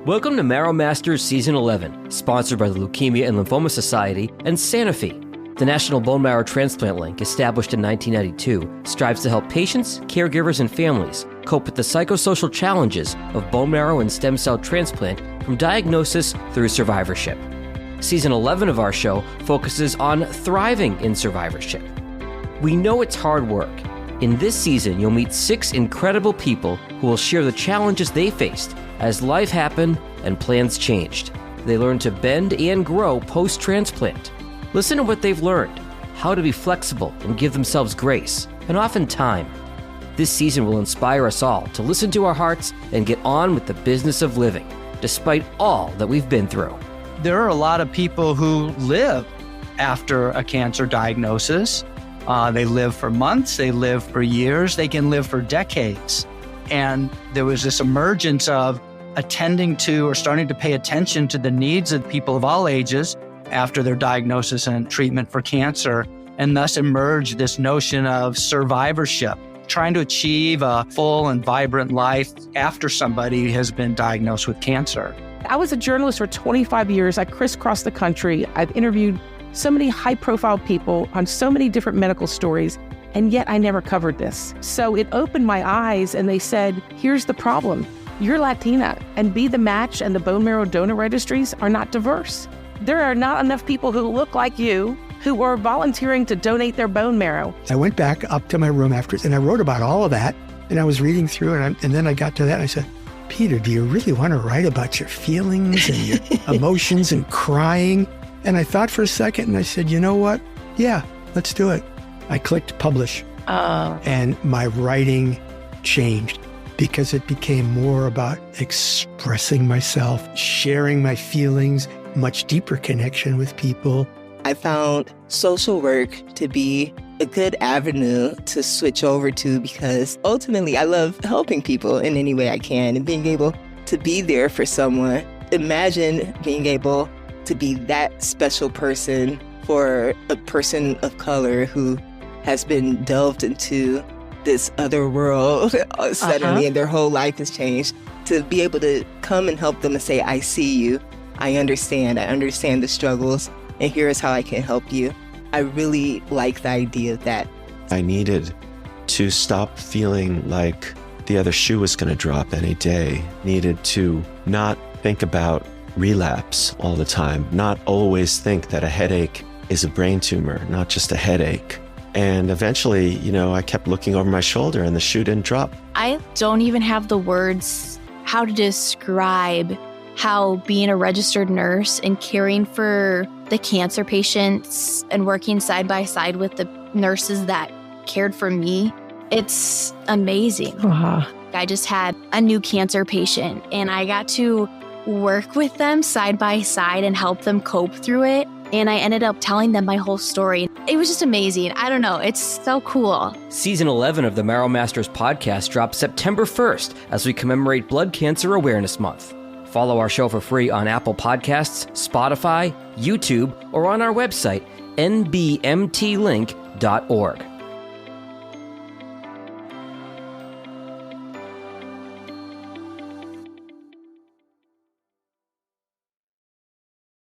Welcome to Marrow Masters Season 11, sponsored by the Leukemia and Lymphoma Society and Sanofi. The National Bone Marrow Transplant Link, established in 1992, strives to help patients, caregivers, and families cope with the psychosocial challenges of bone marrow and stem cell transplant from diagnosis through survivorship. Season 11 of our show focuses on thriving in survivorship. We know it's hard work. In this season, you'll meet 6 incredible people who will share the challenges they faced as life happened and plans changed. They learned to bend and grow post-transplant. Listen to what they've learned, how to be flexible and give themselves grace, and often time. This season will inspire us all to listen to our hearts and get on with the business of living, despite all that we've been through. There are a lot of people who live after a cancer diagnosis. They live for months, they live for years, they can live for decades. And there was this emergence of attending to or starting to pay attention to the needs of people of all ages after their diagnosis and treatment for cancer, and thus emerged this notion of survivorship, trying to achieve a full and vibrant life after somebody has been diagnosed with cancer. I was a journalist for 25 years. I crisscrossed the country. I've interviewed so many high-profile people on so many different medical stories, and yet I never covered this. So it opened my eyes, and they said, here's the problem. You're Latina, and Be the Match and the bone marrow donor registries are not diverse. There are not enough people who look like you who are volunteering to donate their bone marrow. I went back up to my room afterwards, and I wrote about all of that, and I was reading through it, and then I got to that, and I said, Peter, do you really want to write about your feelings and your emotions and crying? And I thought for a second, and I said, you know what? Yeah, let's do it. I clicked publish, and my writing changed because it became more about expressing myself, sharing my feelings, much deeper connection with people. I found social work to be a good avenue to switch over to because ultimately I love helping people in any way I can and being able to be there for someone. Imagine being able to be that special person for a person of color who has been delved into this other world suddenly and their whole life has changed. To be able to come and help them and say, I see you, I understand the struggles, and here is how I can help you. I really like the idea of that. I needed to stop feeling like the other shoe was going to drop any day. Needed to not think about relapse all the time, not always think that a headache is a brain tumor, not just a headache. And eventually, I kept looking over my shoulder and the shoe didn't drop. I don't even have the words how to describe how being a registered nurse and caring for the cancer patients and working side by side with the nurses that cared for me, it's amazing. I just had a new cancer patient and I got to work with them side by side and help them cope through it. And I ended up telling them my whole story. It was just amazing. I don't know. It's so cool. Season 11 of the Marrow Masters podcast drops September 1st as we commemorate Blood Cancer Awareness Month. Follow our show for free on Apple Podcasts, Spotify, YouTube, or on our website, nbmtlink.org.